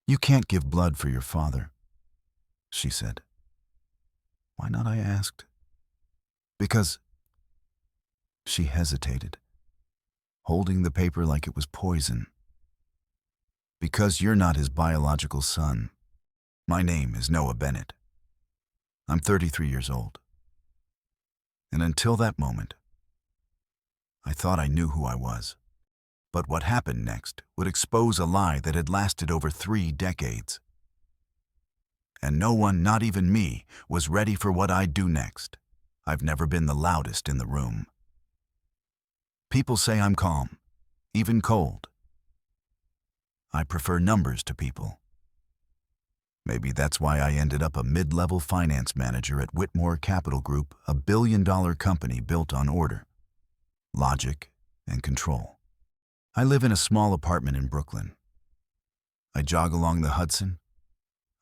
"You can't give blood for your father," she said. "Why not?" I asked. "Because—" She hesitated, holding the paper like it was poison. "Because you're not his biological son. My name is Noah Bennett. I'm 33 years old. And until that moment, I thought I knew who I was. But what happened next would expose a lie that had lasted over 3 decades. And no one, not even me, was ready for what I'd do next. I've never been the loudest in the room. People say I'm calm, even cold. I prefer numbers to people. Maybe that's why I ended up a mid-level finance manager at Whitmore Capital Group, a billion-dollar company built on order, logic, and control. I live in a small apartment in Brooklyn. I jog along the Hudson.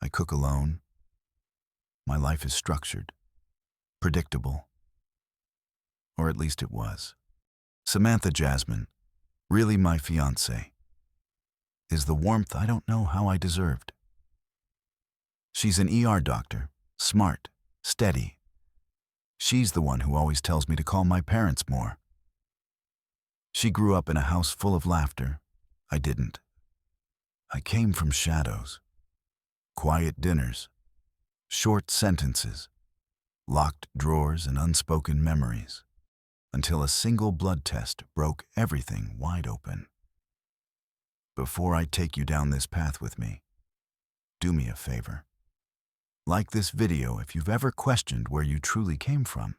I cook alone. My life is structured, predictable. Or at least it was. Samantha Jasmine, really my fiancée, is the warmth I don't know how I deserved. She's an ER doctor, smart, steady. She's the one who always tells me to call my parents more. She grew up in a house full of laughter. I didn't. I came from shadows, quiet dinners, short sentences, locked drawers and unspoken memories, until a single blood test broke everything wide open. Before I take you down this path with me, do me a favor. Like this video if you've ever questioned where you truly came from.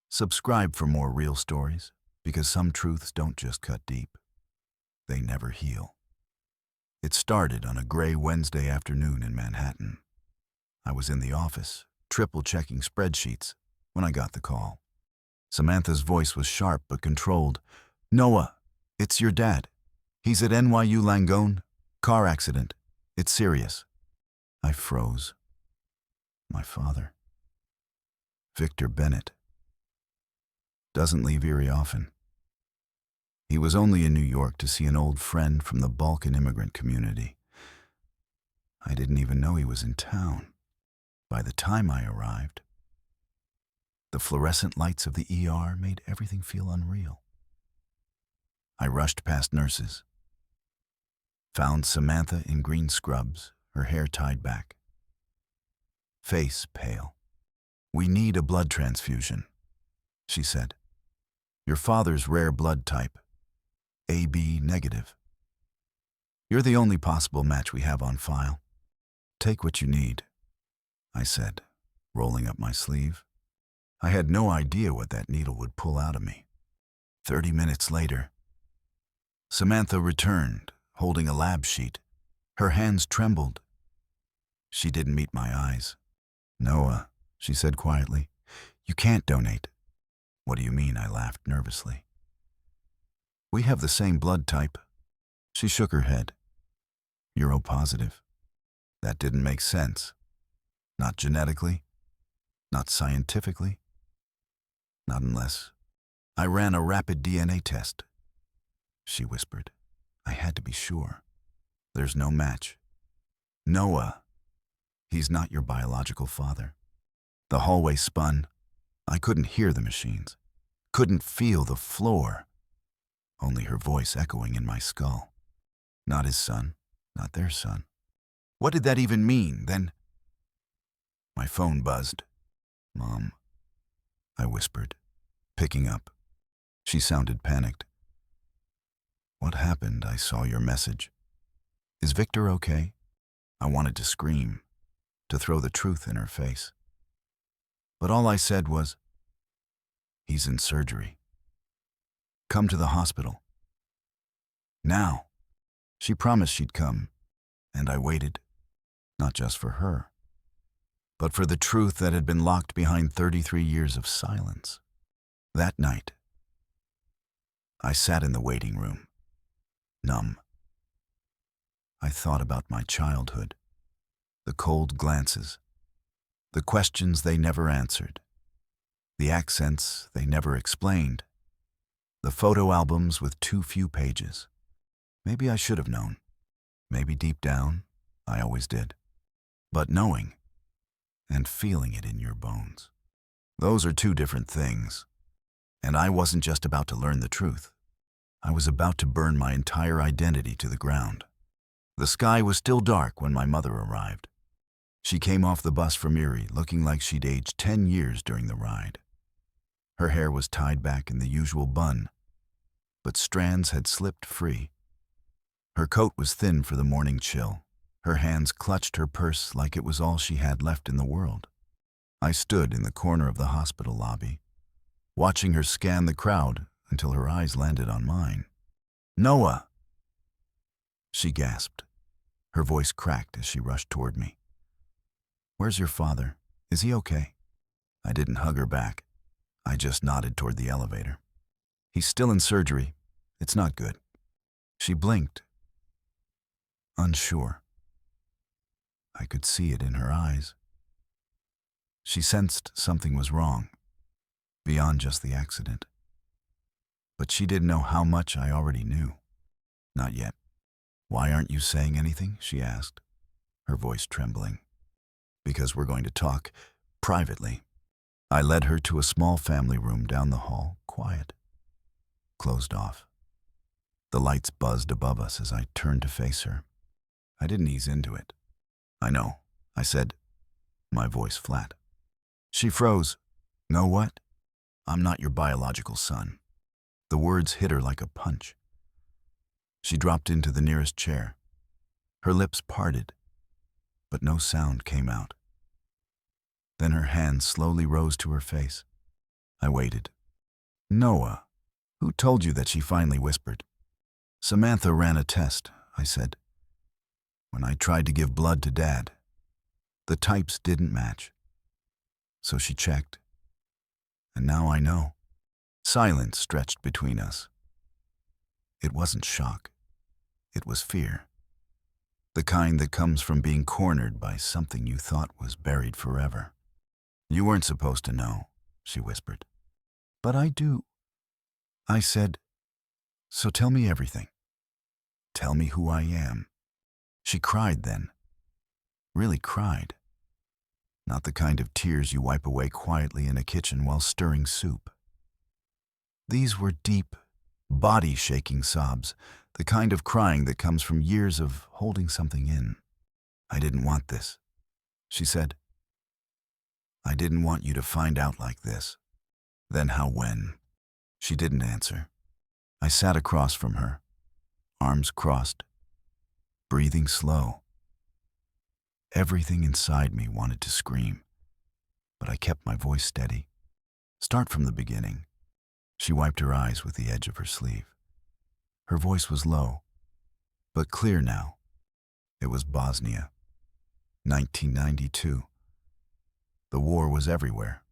Subscribe for more real stories, because some truths don't just cut deep. They never heal. It started on a gray Wednesday afternoon in Manhattan. I was in the office, triple-checking spreadsheets, when I got the call. Samantha's voice was sharp but controlled. "Noah, it's your dad. He's at NYU Langone. Car accident. It's serious." I froze. My father. Victor Bennett. Doesn't leave very often. He was only in New York to see an old friend from the Balkan immigrant community. I didn't even know he was in town. By the time I arrived, the fluorescent lights of the ER made everything feel unreal. I rushed past nurses, found Samantha in green scrubs, her hair tied back, face pale. "We need a blood transfusion," she said. "Your father's rare blood type, AB negative. You're the only possible match we have on file. Take what you need," I said, rolling up my sleeve. I had no idea what that needle would pull out of me. 30 minutes later, Samantha returned, holding a lab sheet. Her hands trembled. She didn't meet my eyes. "Noah," she said quietly, "you can't donate." "What do you mean?" I laughed nervously. "We have the same blood type." She shook her head. "You're O positive." That didn't make sense. Not genetically, not scientifically, not unless I ran a rapid DNA test. She whispered. "I had to be sure. There's no match. Noah, he's not your biological father." The hallway spun. I couldn't hear the machines, couldn't feel the floor, only her voice echoing in my skull. Not his son, not their son. What did that even mean, then? My phone buzzed. "Mom," I whispered, picking up. She sounded panicked. "What happened? I saw your message. Is Victor okay?" I wanted to scream, to throw the truth in her face. But all I said was, "He's in surgery. Come to the hospital. Now." She promised she'd come, and I waited, not just for her, but for the truth that had been locked behind 33 years of silence. That night, I sat in the waiting room, numb. I thought about my childhood, the cold glances, the questions they never answered, the accents they never explained, the photo albums with too few pages. Maybe I should have known. Maybe deep down, I always did. But knowing and feeling it in your bones, those are two different things. And I wasn't just about to learn the truth. I was about to burn my entire identity to the ground. The sky was still dark when my mother arrived. She came off the bus from Erie looking like she'd aged 10 years during the ride. Her hair was tied back in the usual bun, but strands had slipped free. Her coat was thin for the morning chill. Her hands clutched her purse like it was all she had left in the world. I stood in the corner of the hospital lobby, watching her scan the crowd until her eyes landed on mine. "Noah!" She gasped. Her voice cracked as she rushed toward me. "Where's your father? Is he okay?" I didn't hug her back. I just nodded toward the elevator. "He's still in surgery. It's not good." She blinked, unsure. I could see it in her eyes. She sensed something was wrong, beyond just the accident. But she didn't know how much I already knew. "Not yet." "Why aren't you saying anything?" she asked, her voice trembling. "Because we're going to talk privately." I led her to a small family room down the hall, quiet, closed off. The lights buzzed above us as I turned to face her. I didn't ease into it. "I know," I said, my voice flat. She froze. "Know what? I'm not your biological son." The words hit her like a punch. She dropped into the nearest chair. Her lips parted, but no sound came out. Then her hand slowly rose to her face. I waited. "Noah, who told you that?" she finally whispered. "Samantha ran a test," I said. "When I tried to give blood to Dad, the types didn't match. So she checked. And now I know." Silence stretched between us. It wasn't shock. It was fear. The kind that comes from being cornered by something you thought was buried forever. "You weren't supposed to know," she whispered. "But I do," I said. "So tell me everything. Tell me who I am." She cried then. Really cried. Not the kind of tears you wipe away quietly in a kitchen while stirring soup. These were deep, body-shaking sobs, the kind of crying that comes from years of holding something in. "I didn't want this," she said. "I didn't want you to find out like this." "Then how when?" She didn't answer. I sat across from her, arms crossed, breathing slow. Everything inside me wanted to scream, but I kept my voice steady. "Start from the beginning." She wiped her eyes with the edge of her sleeve. Her voice was low, but clear now. It was Bosnia, 1992. The war was everywhere,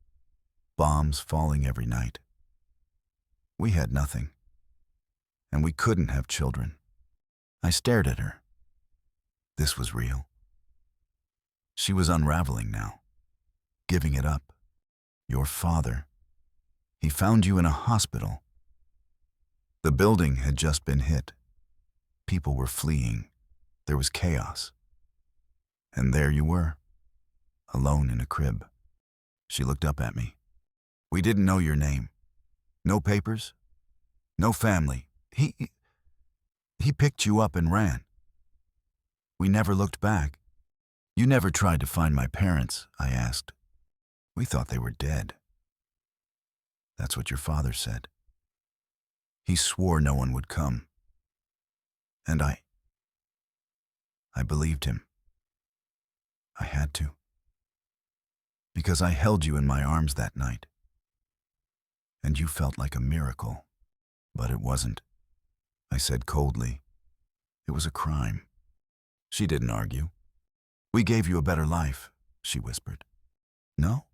bombs falling every night. We had nothing, and we couldn't have children. I stared at her. This was real. She was unraveling now, giving it up. "Your father, he found you in a hospital." The building had just been hit. People were fleeing. There was chaos. And there you were, alone in a crib. She looked up at me. "We didn't know your name. No papers, no family. He picked you up and ran. We never looked back." "You never tried to find my parents?" I asked. "We thought they were dead." "That's what your father said. He swore no one would come. And I believed him. I had to. Because I held you in my arms that night. And you felt like a miracle. But it wasn't," I said coldly. "It was a crime." She didn't argue. "We gave you a better life," she whispered. "No,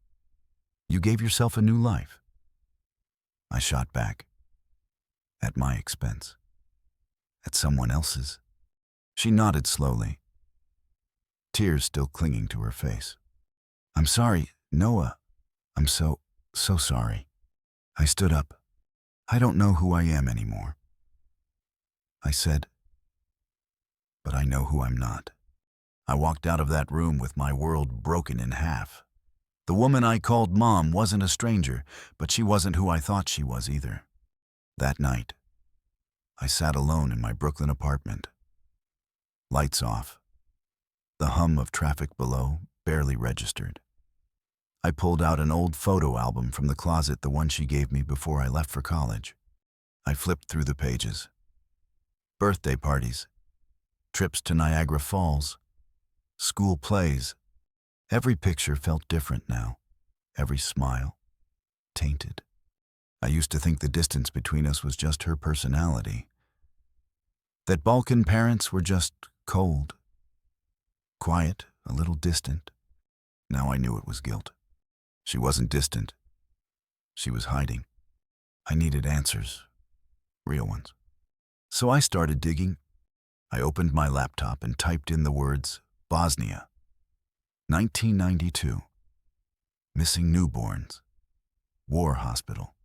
you gave yourself a new life." I shot back. "At my expense. At someone else's." She nodded slowly, tears still clinging to her face. "I'm sorry, Noah. I'm so sorry." I stood up. "I don't know who I am anymore." I said, but I know who I'm not. I walked out of that room with my world broken in half. The woman I called Mom wasn't a stranger, but she wasn't who I thought she was either. That night, I sat alone in my Brooklyn apartment. Lights off. The hum of traffic below barely registered. I pulled out an old photo album from the closet, the one she gave me before I left for college. I flipped through the pages. Birthday parties, trips to Niagara Falls, school plays. Every picture felt different now. Every smile, tainted. I used to think the distance between us was just her personality. That Balkan parents were just cold, quiet, a little distant. Now I knew it was guilt. She wasn't distant. She was hiding. I needed answers, real ones. So I started digging. I opened my laptop and typed in the words, Bosnia, 1992, missing newborns, war hospital.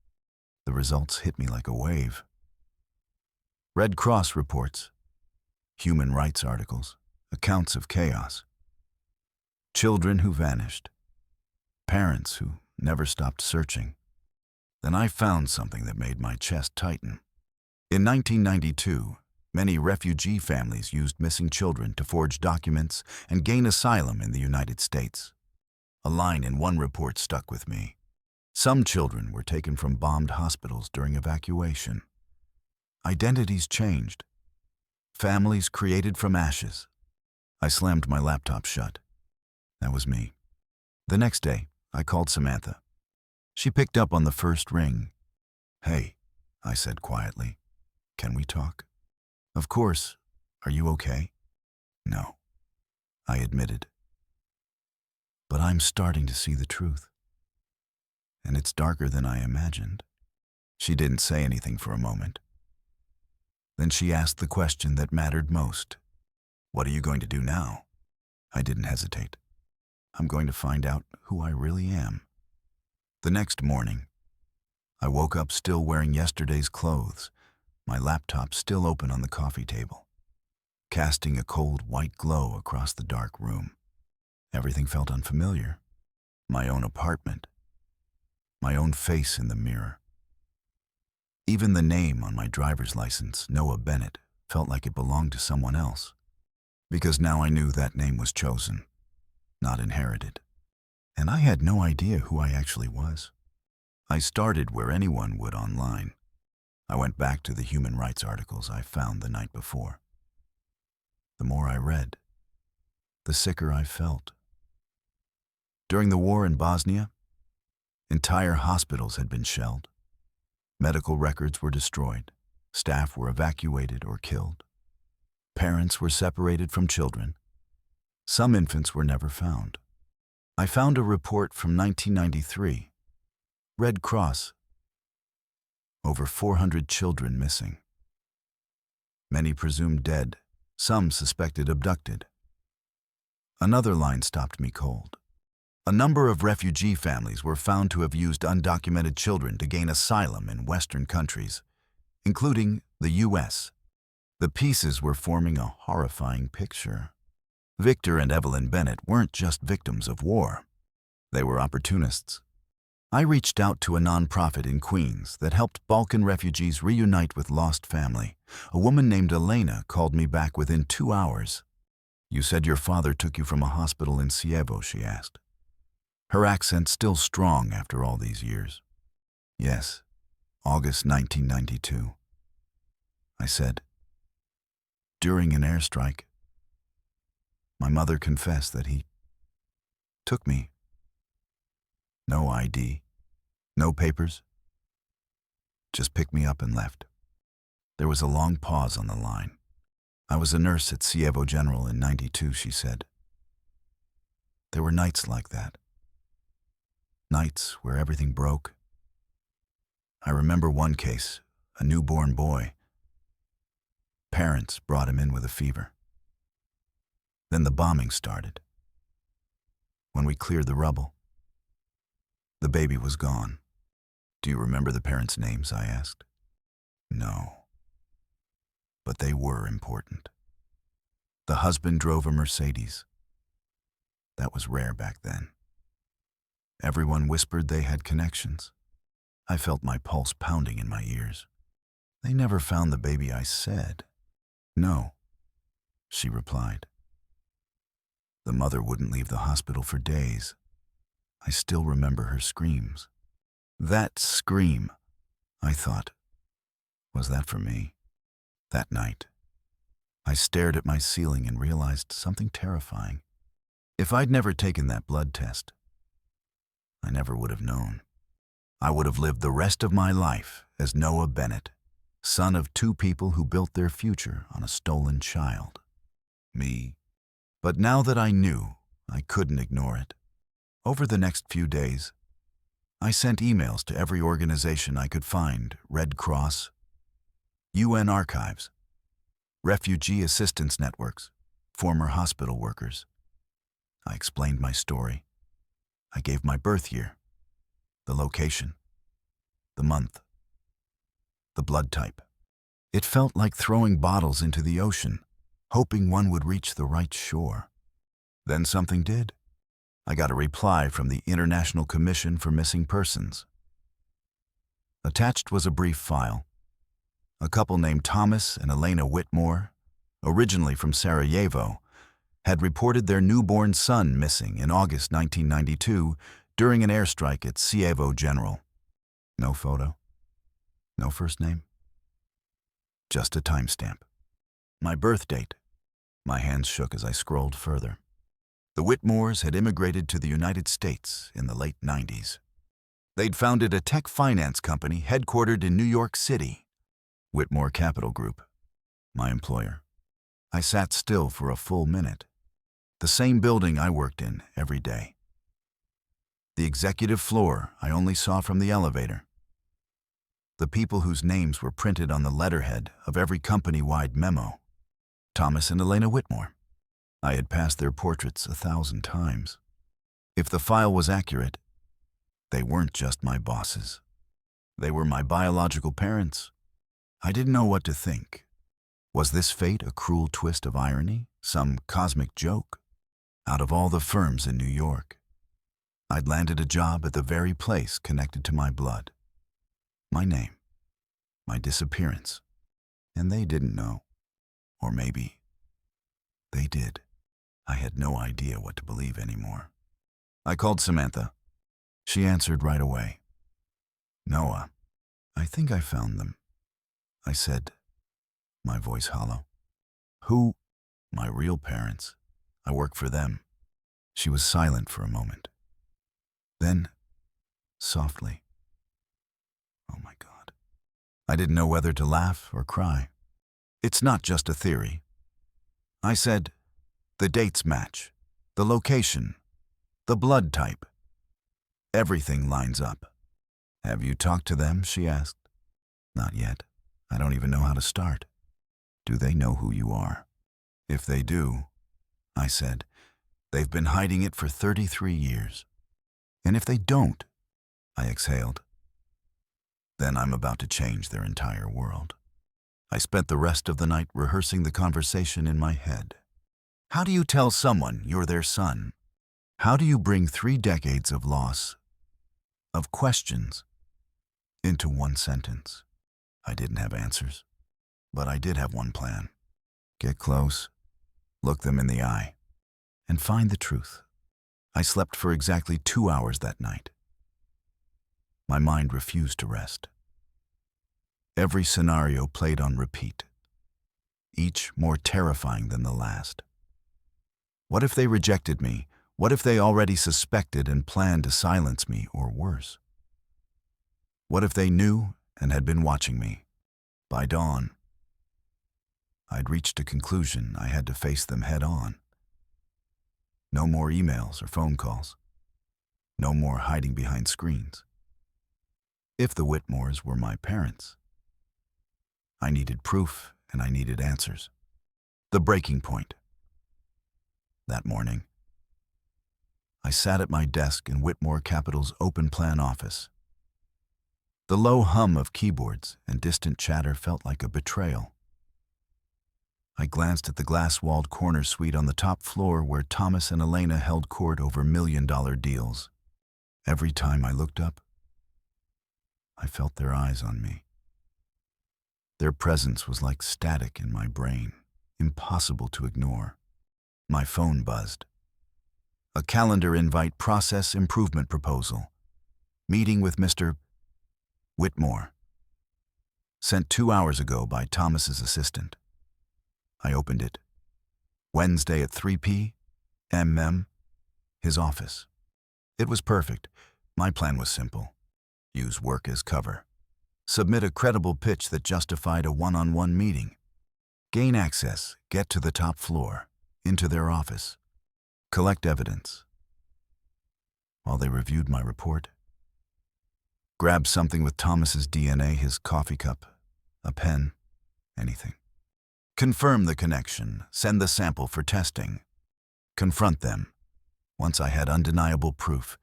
The results hit me like a wave. Red Cross reports, human rights articles, accounts of chaos. Children who vanished, parents who never stopped searching. Then I found something that made my chest tighten. In 1992, many refugee families used missing children to forge documents and gain asylum in the United States. A line in one report stuck with me. Some children were taken from bombed hospitals during evacuation. Identities changed. Families created from ashes. I slammed my laptop shut. That was me. The next day, I called Samantha. She picked up on the first ring. "Hey," I said quietly. "Can we talk?" "Of course. Are you okay?" "No," I admitted. "But I'm starting to see the truth. And it's darker than I imagined." She didn't say anything for a moment. Then she asked the question that mattered most. "What are you going to do now?" I didn't hesitate. "I'm going to find out who I really am." The next morning, I woke up still wearing yesterday's clothes, my laptop still open on the coffee table, casting a cold white glow across the dark room. Everything felt unfamiliar. My own apartment, my own face in the mirror. Even the name on my driver's license, Noah Bennett, felt like it belonged to someone else, because now I knew that name was chosen, not inherited. And I had no idea who I actually was. I started where anyone would online. I went back to the human rights articles I found the night before. The more I read, the sicker I felt. During the war in Bosnia, entire hospitals had been shelled. Medical records were destroyed. Staff were evacuated or killed. Parents were separated from children. Some infants were never found. I found a report from 1993. Red Cross. Over 400 children missing. Many presumed dead, some suspected abducted. Another line stopped me cold. A number of refugee families were found to have used undocumented children to gain asylum in Western countries, including the U.S. The pieces were forming a horrifying picture. Victor and Evelyn Bennett weren't just victims of war. They were opportunists. I reached out to a nonprofit in Queens that helped Balkan refugees reunite with lost family. A woman named Elena called me back within 2 hours. "You said your father took you from a hospital in Sievo," she asked. Her accent still strong after all these years. "Yes, August 1992. I said, "During an airstrike, my mother confessed that he took me. No ID, no papers, just picked me up and left." There was a long pause on the line. "I was a nurse at Sievo General in '92, she said. There were nights like that. Nights where everything broke. I remember one case, a newborn boy. Parents brought him in with a fever. Then the bombing started. When we cleared the rubble, the baby was gone." "Do you remember the parents' names?" I asked. "No, but they were important." The husband drove a Mercedes. That was rare back then. Everyone whispered they had connections. I felt my pulse pounding in my ears. They never found the baby, I said. No, she replied. The mother wouldn't leave the hospital for days. I still remember her screams. That scream, I thought, was that for me? That night, I stared at my ceiling and realized something terrifying. If I'd never taken that blood test, I never would have known. I would have lived the rest of my life as Noah Bennett, son of two people who built their future on a stolen child. Me. But now that I knew, I couldn't ignore it. Over the next few days, I sent emails to every organization I could find: Red Cross, UN Archives, refugee assistance networks, former hospital workers. I explained my story. I gave my birth year, the location, the month, the blood type. It felt like throwing bottles into the ocean, hoping one would reach the right shore. Then something did. I got a reply from the International Commission for Missing Persons. Attached was a brief file. A couple named Thomas and Elena Whitmore, originally from Sarajevo, had reported their newborn son missing in August 1992 during an airstrike at Sarajevo General. No photo, no first name, just a timestamp. My birth date. My hands shook as I scrolled further. The Whitmores had immigrated to the United States in the late 90s. They'd founded a tech finance company headquartered in New York City, Whitmore Capital Group, my employer. I sat still for a full minute. The same building I worked in every day. The executive floor I only saw from the elevator. The people whose names were printed on the letterhead of every company-wide memo. Thomas and Elena Whitmore. I had passed their portraits 1,000 times. If the file was accurate, they weren't just my bosses. They were my biological parents. I didn't know what to think. Was this fate a cruel twist of irony, some cosmic joke? Out of all the firms in New York, I'd landed a job at the very place connected to my blood. My name, my disappearance, and they didn't know. Or maybe they did. I had no idea what to believe anymore. I called Samantha. She answered right away. Noah, I think I found them, I said, my voice hollow. Who? My real parents. I work for them. She was silent for a moment. Then, softly, oh my God. I didn't know whether to laugh or cry. It's not just a theory. I said, the dates match, the location, the blood type. Everything lines up. Have you talked to them? She asked. Not yet. I don't even know how to start. Do they know who you are? If they do, I said, they've been hiding it for 33 years. And if they don't, I exhaled, then I'm about to change their entire world. I spent the rest of the night rehearsing the conversation in my head. How do you tell someone you're their son? How do you bring 3 decades of loss, of questions, into one sentence? I didn't have answers, but I did have one plan. Get close, look them in the eye, and find the truth. I slept for exactly 2 hours that night. My mind refused to rest. Every scenario played on repeat, each more terrifying than the last. What if they rejected me? What if they already suspected and planned to silence me, or worse? What if they knew and had been watching me? By dawn, I'd reached a conclusion. I had to face them head on. No more emails or phone calls. No more hiding behind screens. If the Whitmores were my parents, I needed proof and I needed answers. The breaking point. That morning, I sat at my desk in Whitmore Capital's open plan office. The low hum of keyboards and distant chatter felt like a betrayal. I glanced at the glass-walled corner suite on the top floor where Thomas and Elena held court over million-dollar deals. Every time I looked up, I felt their eyes on me. Their presence was like static in my brain, impossible to ignore. My phone buzzed. A calendar invite, process improvement proposal. Meeting with Mr. Whitmore. Sent 2 hours ago by Thomas's assistant. I opened it. Wednesday at 3 p.m. His office. It was perfect. My plan was simple. Use work as cover. Submit a credible pitch that justified a one-on-one meeting. Gain access, get to the top floor, into their office. Collect evidence. While they reviewed my report, grab something with Thomas's DNA, his coffee cup, a pen, anything. Confirm the connection, send the sample for testing. Confront them. Once I had undeniable proof,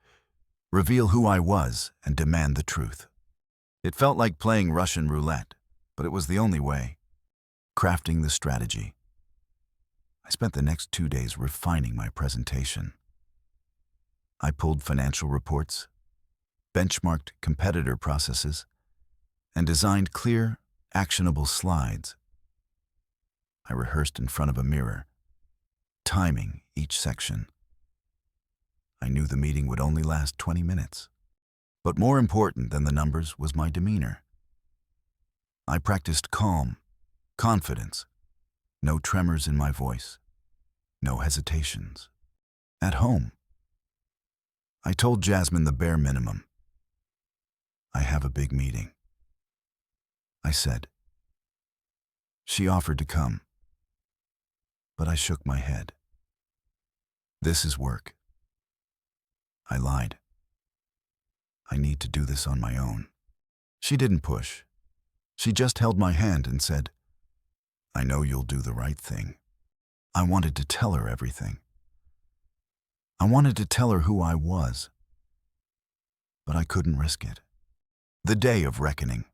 reveal who I was and demand the truth. It felt like playing Russian roulette, but it was the only way. Crafting the strategy. I spent the next 2 days refining my presentation. I pulled financial reports, benchmarked competitor processes, and designed clear, actionable slides. I rehearsed in front of a mirror, timing each section. I knew the meeting would only last 20 minutes. But more important than the numbers was my demeanor. I practiced calm, confidence, no tremors in my voice, no hesitations. At home, I told Jasmine the bare minimum. I have a big meeting. I said. She offered to come, but I shook my head. This is work. I lied. I need to do this on my own. She didn't push. She just held my hand and said, I know you'll do the right thing. I wanted to tell her everything. I wanted to tell her who I was, but I couldn't risk it. The day of reckoning.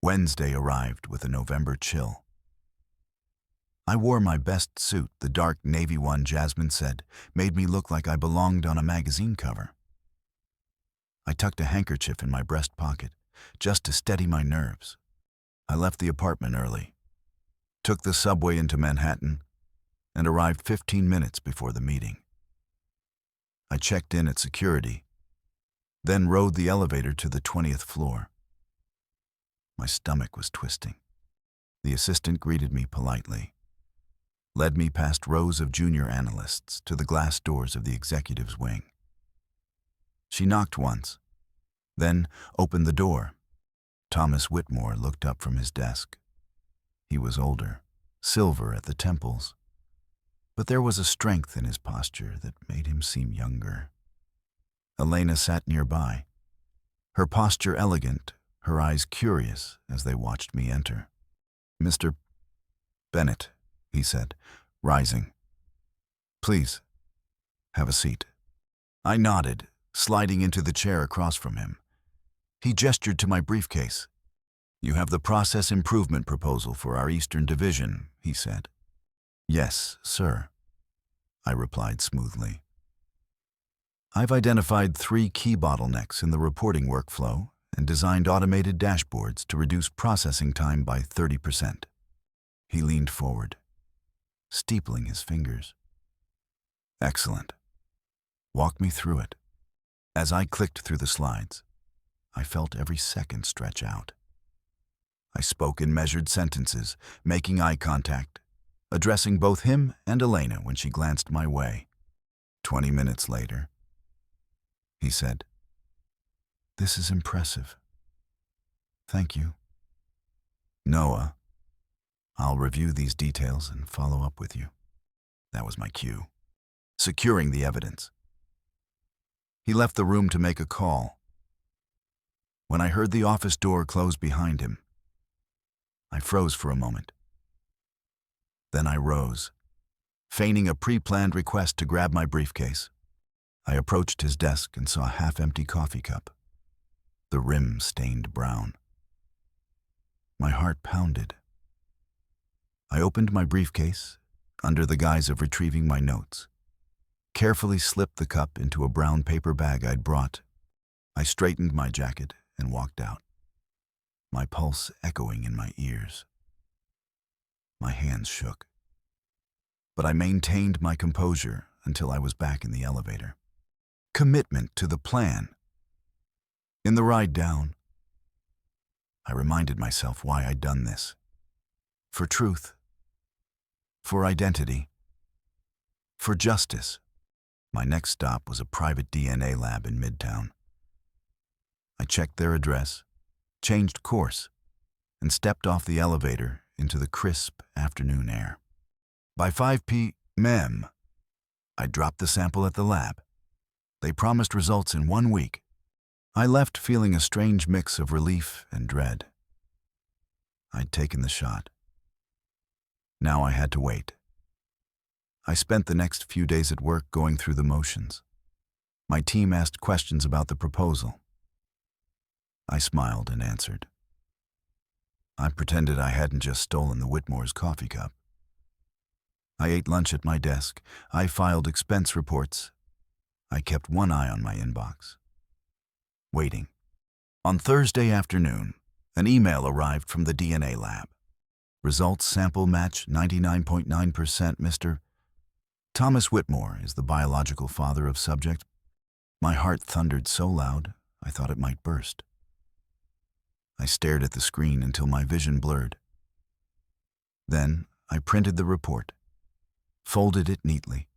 Wednesday arrived with a November chill. I wore my best suit, the dark navy one Jasmine said made me look like I belonged on a magazine cover. I tucked a handkerchief in my breast pocket, just to steady my nerves. I left the apartment early, took the subway into Manhattan, and arrived 15 minutes before the meeting. I checked in at security, then rode the elevator to the 20th floor. My stomach was twisting. The assistant greeted me politely, led me past rows of junior analysts to the glass doors of the executives' wing. She knocked once, then opened the door. Thomas Whitmore looked up from his desk. He was older, silver at the temples, but there was a strength in his posture that made him seem younger. Elena sat nearby, her posture elegant, her eyes curious as they watched me enter. Mr. Bennett, he said, rising. Please, have a seat. I nodded, sliding into the chair across from him. He gestured to my briefcase. You have the process improvement proposal for our Eastern Division, he said. Yes, sir, I replied smoothly. I've identified 3 key bottlenecks in the reporting workflow and designed automated dashboards to reduce processing time by 30%. He leaned forward, steepling his fingers. Excellent. Walk me through it. As I clicked through the slides, I felt every second stretch out. I spoke in measured sentences, making eye contact, addressing both him and Elena when she glanced my way. 20 minutes later, he said, This is impressive. Thank you. Noah, I'll review these details and follow up with you. That was my cue. Securing the evidence. He left the room to make a call. When I heard the office door close behind him, I froze for a moment. Then I rose, feigning a pre-planned request to grab my briefcase. I approached his desk and saw a half-empty coffee cup, the rim stained brown. My heart pounded. I opened my briefcase, under the guise of retrieving my notes, carefully slipped the cup into a brown paper bag I'd brought. I straightened my jacket and walked out, my pulse echoing in my ears. My hands shook, but I maintained my composure until I was back in the elevator. Commitment to the plan. In the ride down, I reminded myself why I'd done this. For truth. For identity. For justice. My next stop was a private DNA lab in Midtown. I checked their address, changed course, and stepped off the elevator into the crisp afternoon air. By 5 p.m., I dropped the sample at the lab. They promised results in 1 week. I left feeling a strange mix of relief and dread. I'd taken the shot. Now I had to wait. I spent the next few days at work going through the motions. My team asked questions about the proposal. I smiled and answered. I pretended I hadn't just stolen the Whitmore's coffee cup. I ate lunch at my desk. I filed expense reports. I kept one eye on my inbox. Waiting. On Thursday afternoon, an email arrived from the DNA lab. Results sample match 99.9%. Mr. Thomas Whitmore is the biological father of subject. My heart thundered so loud, I thought it might burst. I stared at the screen until my vision blurred. Then I printed the report, folded it neatly,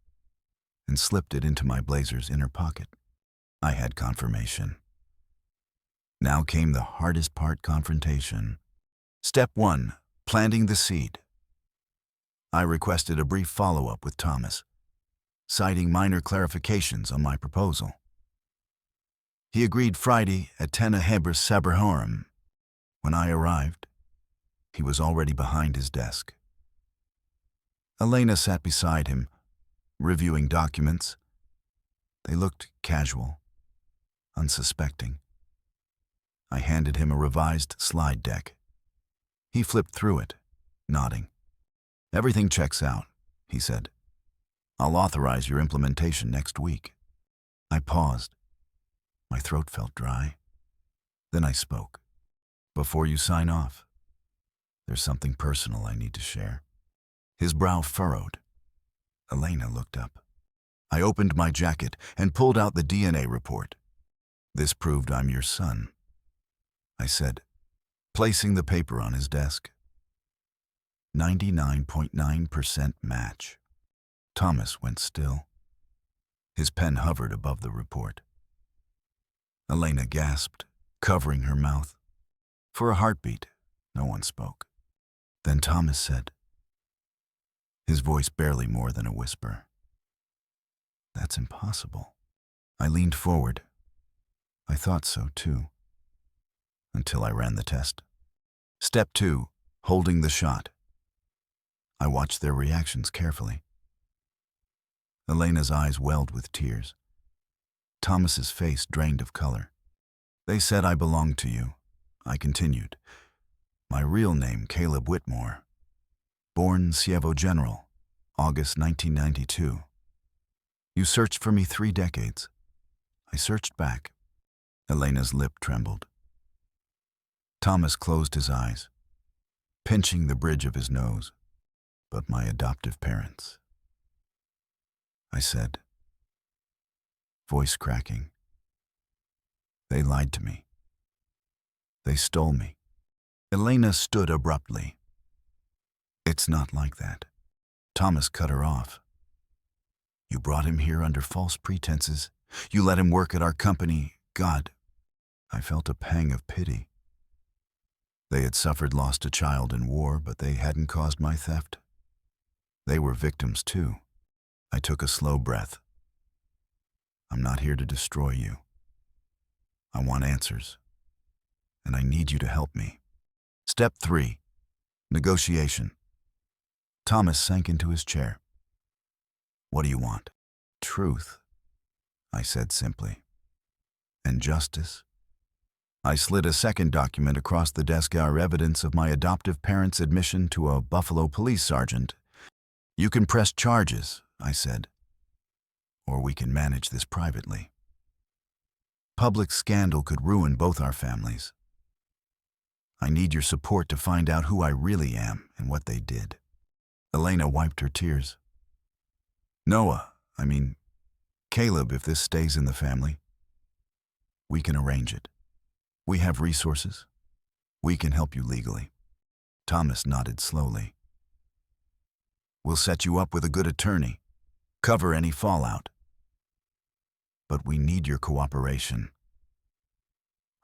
and slipped it into my blazer's inner pocket. I had confirmation. Now came the hardest part: confrontation. Step 1. Planting the seed. I requested a brief follow-up with Thomas, citing minor clarifications on my proposal. He agreed Friday at 10 Hebrew Sabrahorum. When I arrived, he was already behind his desk. Elena sat beside him, reviewing documents. They looked casual, unsuspecting. I handed him a revised slide deck. He flipped through it, nodding. "Everything checks out," he said. "I'll authorize your implementation next week." I paused. My throat felt dry. Then I spoke. "Before you sign off, there's something personal I need to share." His brow furrowed. Elena looked up. I opened my jacket and pulled out the DNA report. "This proved I'm your son," I said, placing the paper on his desk. 99.9% match. Thomas went still. His pen hovered above the report. Elena gasped, covering her mouth. For a heartbeat, no one spoke. Then Thomas said, his voice barely more than a whisper, "That's impossible." I leaned forward. I thought so too, until I ran the test. Step 2, holding the shot. I watched their reactions carefully. Elena's eyes welled with tears. Thomas's face drained of color. "They said I belonged to you," I continued. "My real name, Caleb Whitmore. Born Sievo General, August 1992. You searched for me 3 decades. I searched back." Elena's lip trembled. Thomas closed his eyes, pinching the bridge of his nose. "But my adoptive parents," I said, voice cracking. "They lied to me. They stole me." Elena stood abruptly. "It's not like that." Thomas cut her off. "You brought him here under false pretenses. You let him work at our company. God." I felt a pang of pity. They had suffered loss to child in war, but they hadn't caused my theft. They were victims too. I took a slow breath. "I'm not here to destroy you. I want answers, and I need you to help me." Step 3, negotiation. Thomas sank into his chair. "What do you want?" "Truth," I said simply. "And justice." I slid a second document across the desk, our evidence of my adoptive parents' admission to a Buffalo police sergeant. "You can press charges," I said, "or we can manage this privately. Public scandal could ruin both our families. I need your support to find out who I really am and what they did." Elena wiped her tears. Caleb, if this stays in the family, we can arrange it. We have resources. We can help you legally." Thomas nodded slowly. "We'll set you up with a good attorney, cover any fallout. But we need your cooperation.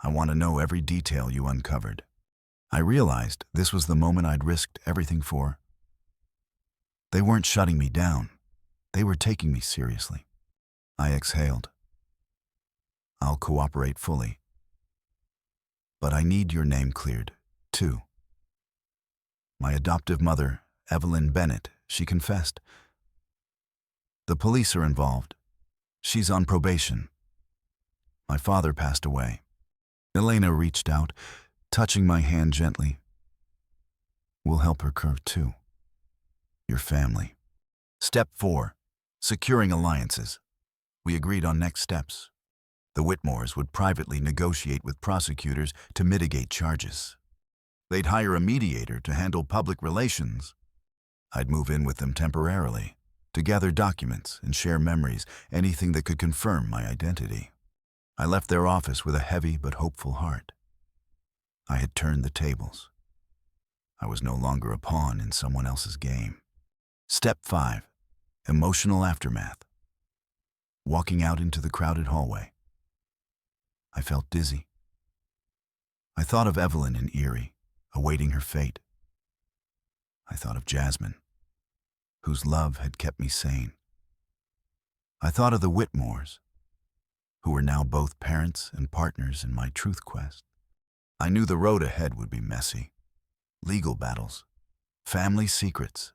I want to know every detail you uncovered." I realized this was the moment I'd risked everything for. They weren't shutting me down. They were taking me seriously. I exhaled. "I'll cooperate fully. But I need your name cleared, too." My adoptive mother, Evelyn Bennett, she confessed. "The police are involved. She's on probation. My father passed away." Elena reached out, touching my hand gently. "We'll help her curve too. Your family." Step 4. Securing alliances. We agreed on next steps. The Whitmores would privately negotiate with prosecutors to mitigate charges. They'd hire a mediator to handle public relations. I'd move in with them temporarily, to gather documents and share memories, anything that could confirm my identity. I left their office with a heavy but hopeful heart. I had turned the tables. I was no longer a pawn in someone else's game. Step 5. Emotional aftermath. Walking out into the crowded hallway, I felt dizzy. I thought of Evelyn in Erie, awaiting her fate. I thought of Jasmine, whose love had kept me sane. I thought of the Whitmores, who were now both parents and partners in my truth quest. I knew the road ahead would be messy. Legal battles, family secrets,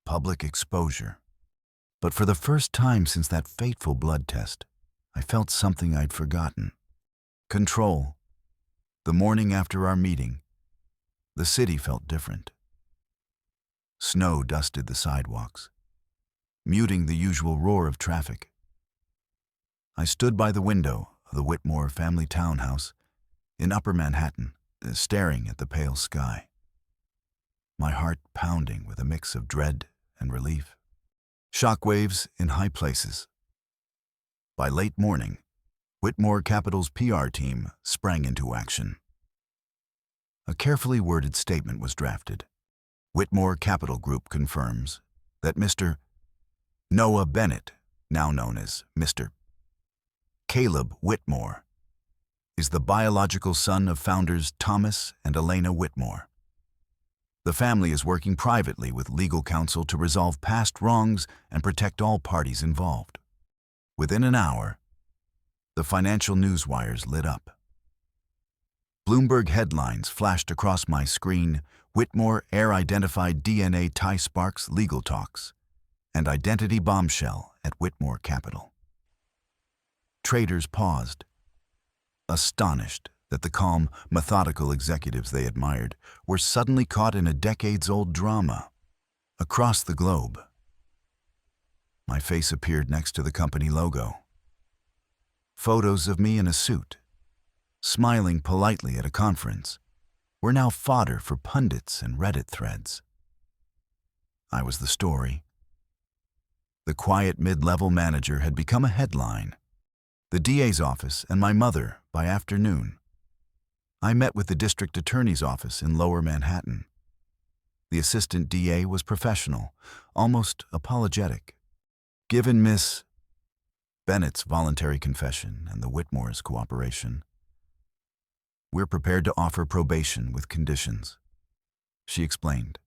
public exposure. But for the first time since that fateful blood test, I felt something I'd forgotten. Control. The morning after our meeting, the city felt different. Snow dusted the sidewalks, muting the usual roar of traffic. I stood by the window of the Whitmore family townhouse in Upper Manhattan, staring at the pale sky, my heart pounding with a mix of dread and relief. Shockwaves in high places. By late morning, Whitmore Capital's PR team sprang into action. A carefully worded statement was drafted. Whitmore Capital Group confirms that Mr. Noah Bennett, now known as Mr. Caleb Whitmore, is the biological son of founders Thomas and Elena Whitmore. The family is working privately with legal counsel to resolve past wrongs and protect all parties involved. Within an hour, the financial newswires lit up. Bloomberg headlines flashed across my screen: Whitmore heir-identified DNA tie sparks legal talks, and identity bombshell at Whitmore Capital. Traders paused, astonished that the calm, methodical executives they admired were suddenly caught in a decades-old drama. Across the globe, my face appeared next to the company logo. Photos of me in a suit, smiling politely at a conference, were now fodder for pundits and Reddit threads. I was the story. The quiet mid-level manager had become a headline. The DA's office and my mother by afternoon. I met with the district attorney's office in Lower Manhattan. The assistant DA was professional, almost apologetic. Given Miss Bennett's voluntary confession and the Whitmores' cooperation, we're prepared to offer probation with conditions, she explained.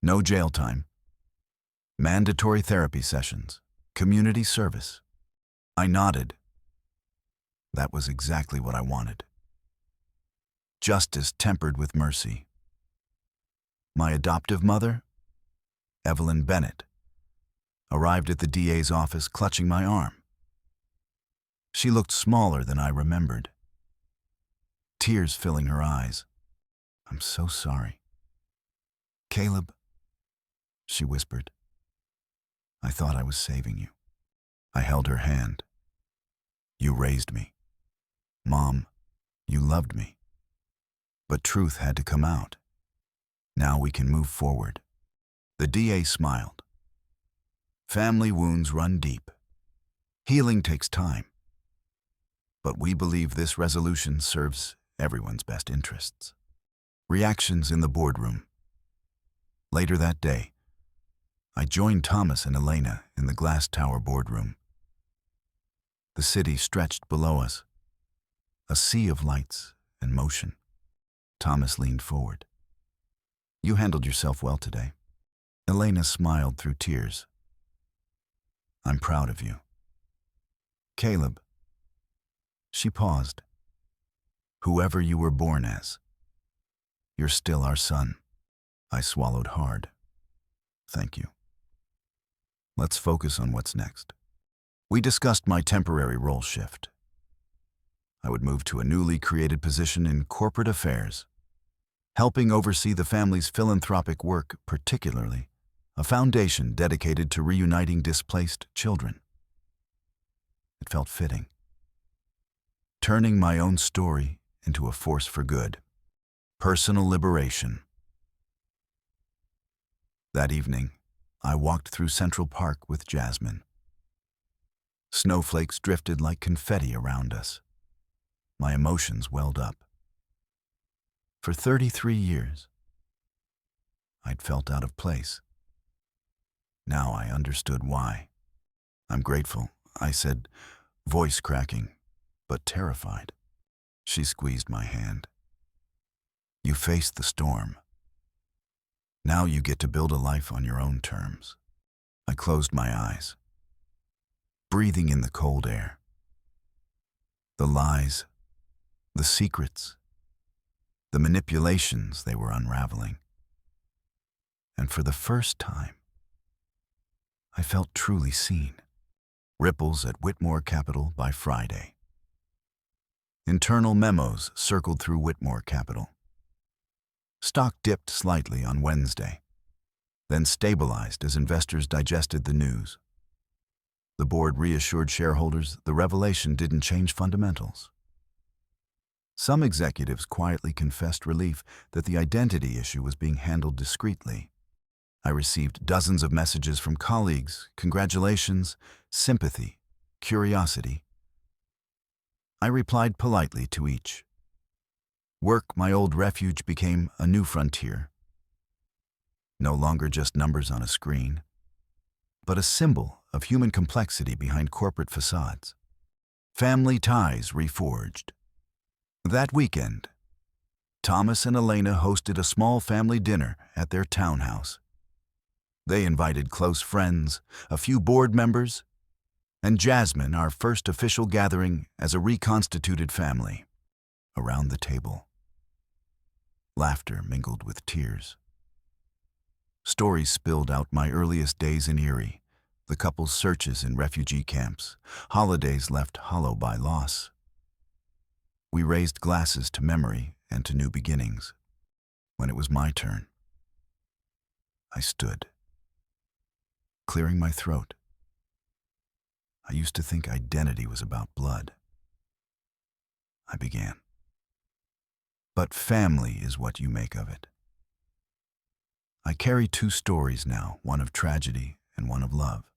No jail time, mandatory therapy sessions, community service. I nodded. That was exactly what I wanted. Justice tempered with mercy. My adoptive mother, Evelyn Bennett, arrived at the DA's office clutching my arm. She looked smaller than I remembered. tears filling her eyes. "I'm so sorry." "Caleb," she whispered, "I thought I was saving you." I held her hand. "You raised me. Mom, you loved me. But truth had to come out. Now we can move forward." The DA smiled. "Family wounds run deep. Healing takes time. But we believe this resolution serves everyone's best interests." Reactions in the boardroom. Later that day, I joined Thomas and Elena in the glass tower boardroom. The city stretched below us, a sea of lights and motion. Thomas leaned forward. "You handled yourself well today." Elena smiled through tears. "I'm proud of you." "Caleb." She paused. "Whoever you were born as, you're still our son." I swallowed hard. "Thank you. Let's focus on what's next." We discussed my temporary role shift. I would move to a newly created position in corporate affairs, helping oversee the family's philanthropic work, particularly a foundation dedicated to reuniting displaced children. It felt fitting, turning my own story into a force for good. Personal liberation. That evening, I walked through Central Park with Jasmine. Snowflakes drifted like confetti around us. My emotions welled up. For 33 years, I'd felt out of place. Now I understood why. "I'm grateful," I said, voice cracking, but terrified. She squeezed my hand. "You faced the storm. Now you get to build a life on your own terms." I closed my eyes, breathing in the cold air. The lies, the secrets, the manipulations they were unraveling. And for the first time, I felt truly seen. Ripples at Whitmore Capital by Friday. Internal memos circled through Whitmore Capital. Stock dipped slightly on Wednesday, then stabilized as investors digested the news. The board reassured shareholders the revelation didn't change fundamentals. Some executives quietly confessed relief that the identity issue was being handled discreetly. I received dozens of messages from colleagues, congratulations, sympathy, curiosity. I replied politely to each. Work, my old refuge, became a new frontier. No longer just numbers on a screen, but a symbol of human complexity behind corporate facades. Family ties reforged. That weekend, Thomas and Elena hosted a small family dinner at their townhouse. They invited close friends, a few board members, and Jasmine, our first official gathering as a reconstituted family. Around the table, laughter mingled with tears. Stories spilled out my earliest days in Erie, the couple's searches in refugee camps, holidays left hollow by loss. We raised glasses to memory and to new beginnings. When it was my turn, I stood, clearing my throat. I used to think identity was about blood. I began. But family is what you make of it. I carry two stories now, one of tragedy and one of love.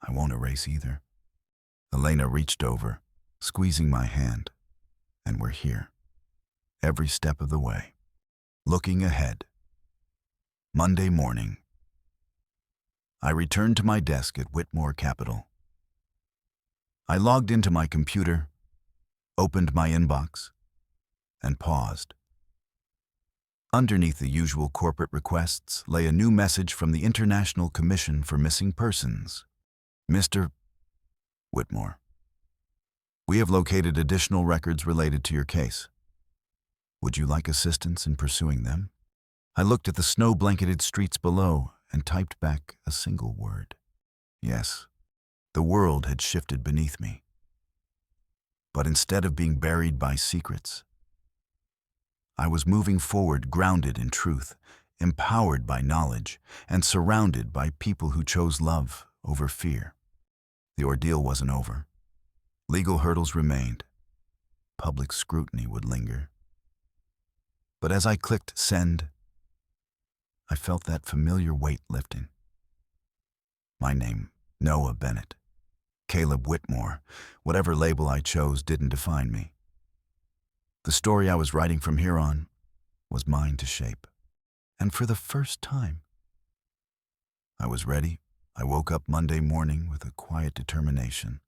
I won't erase either. Elena reached over, squeezing my hand, and we're here, every step of the way. Looking ahead. Monday morning. I returned to my desk at Whitmore Capital. I logged into my computer, opened my inbox, and paused. Underneath the usual corporate requests lay a new message from the International Commission for Missing Persons. Mr. Whitmore, we have located additional records related to your case. Would you like assistance in pursuing them? I looked at the snow-blanketed streets below and typed back a single word. Yes, the world had shifted beneath me. But instead of being buried by secrets, I was moving forward grounded in truth, empowered by knowledge, and surrounded by people who chose love over fear. The ordeal wasn't over. Legal hurdles remained. Public scrutiny would linger. But as I clicked send, I felt that familiar weight lifting. My name, Noah Bennett. Caleb Whitmore, whatever label I chose didn't define me. The story I was writing from here on was mine to shape. And for the first time, I was ready. I woke up Monday morning with a quiet determination.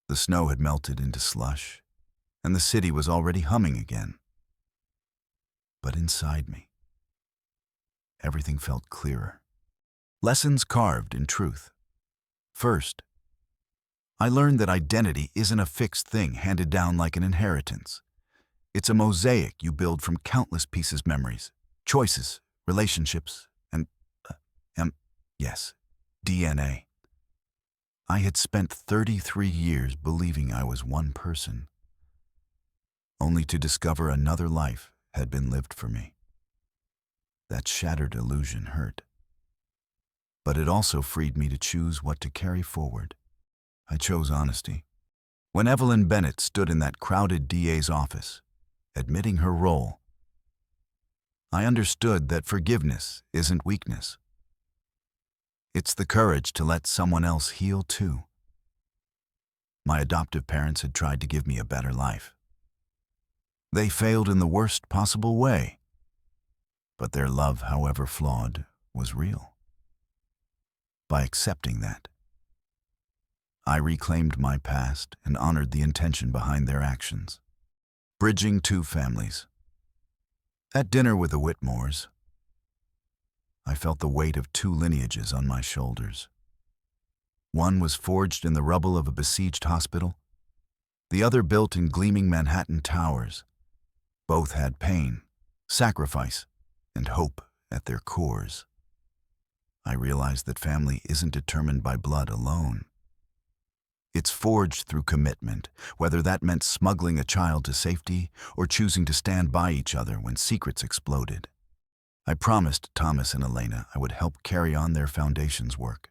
The snow had melted into slush, and the city was already humming again. But inside me, everything felt clearer. Lessons carved in truth. First, I learned that identity isn't a fixed thing handed down like an inheritance. It's a mosaic you build from countless pieces, memories, choices, relationships, and, yes, DNA. I had spent 33 years believing I was one person, only to discover another life had been lived for me. That shattered illusion hurt. But it also freed me to choose what to carry forward. I chose honesty. When Evelyn Bennett stood in that crowded DA's office, admitting her role, I understood that forgiveness isn't weakness. It's the courage to let someone else heal too. My adoptive parents had tried to give me a better life. They failed in the worst possible way, but their love, however flawed, was real. By accepting that, I reclaimed my past and honored the intention behind their actions. Bridging two families. At dinner with the Whitmores, I felt the weight of two lineages on my shoulders. One was forged in the rubble of a besieged hospital, the other built in gleaming Manhattan towers. Both had pain, sacrifice, and hope at their cores. I realized that family isn't determined by blood alone. It's forged through commitment, whether that meant smuggling a child to safety or choosing to stand by each other when secrets exploded. I promised Thomas and Elena I would help carry on their foundation's work.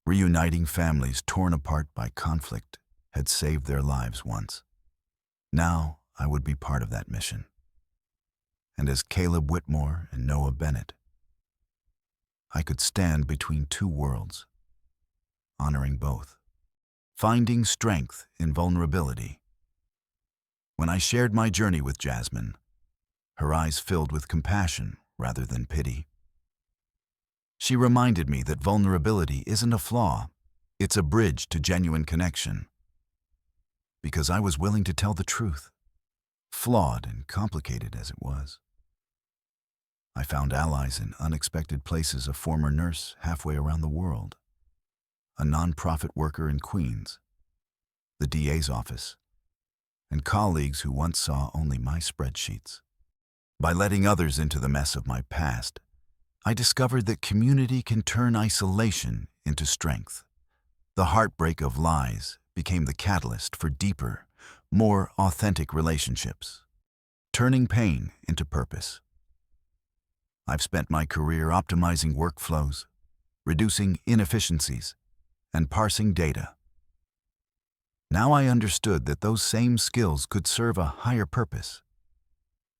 Reuniting families torn apart by conflict had saved their lives once. Now I would be part of that mission. And as Caleb Whitmore and Noah Bennett, I could stand between two worlds, honoring both, finding strength in vulnerability. When I shared my journey with Jasmine, her eyes filled with compassion rather than pity. She reminded me that vulnerability isn't a flaw, it's a bridge to genuine connection. Because I was willing to tell the truth, flawed and complicated as it was. I found allies in unexpected places: a former nurse halfway around the world, a nonprofit worker in Queens, the DA's office, and colleagues who once saw only my spreadsheets. By letting others into the mess of my past, I discovered that community can turn isolation into strength. The heartbreak of lies became the catalyst for deeper, more authentic relationships, turning pain into purpose. I've spent my career optimizing workflows, reducing inefficiencies, and parsing data. Now I understood that those same skills could serve a higher purpose.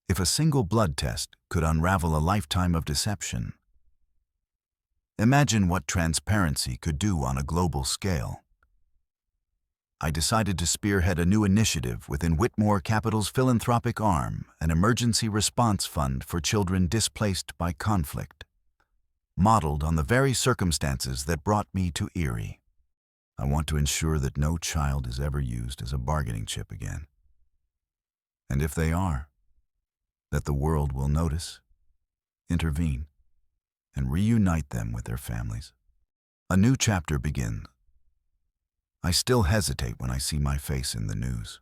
If a single blood test could unravel a lifetime of deception, imagine what transparency could do on a global scale. I decided to spearhead a new initiative within Whitmore Capital's philanthropic arm, an emergency response fund for children displaced by conflict, modeled on the very circumstances that brought me to Erie. I want to ensure that no child is ever used as a bargaining chip again. And if they are, that the world will notice, intervene, and reunite them with their families. A new chapter begins. I still hesitate when I see my face in the news.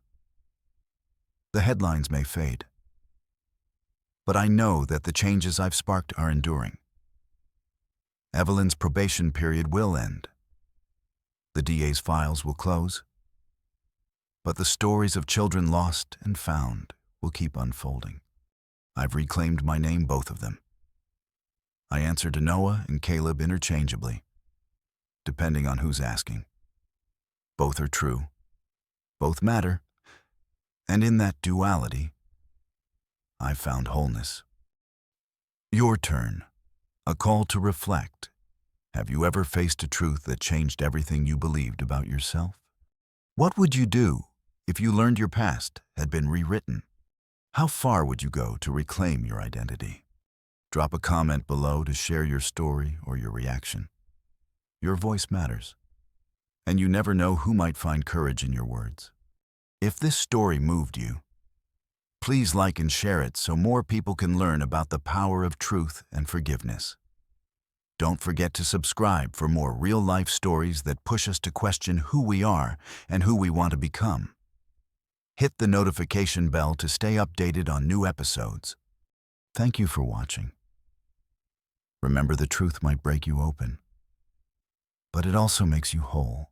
The headlines may fade, but I know that the changes I've sparked are enduring. Evelyn's probation period will end. The DA's files will close, But the stories of children lost and found will keep unfolding. I've reclaimed my name, both of them. I answer to Noah and Caleb interchangeably, depending on who's asking. Both are true. Both matter. And in that duality, I've found wholeness. Your turn. A call to reflect. Have you ever faced a truth that changed everything you believed about yourself? What would you do if you learned your past had been rewritten? How far would you go to reclaim your identity? Drop a comment below to share your story or your reaction. Your voice matters, and you never know who might find courage in your words. If this story moved you, please like and share it so more people can learn about the power of truth and forgiveness. Don't forget to subscribe for more real-life stories that push us to question who we are and who we want to become. Hit the notification bell to stay updated on new episodes. Thank you for watching. Remember, the truth might break you open, but it also makes you whole.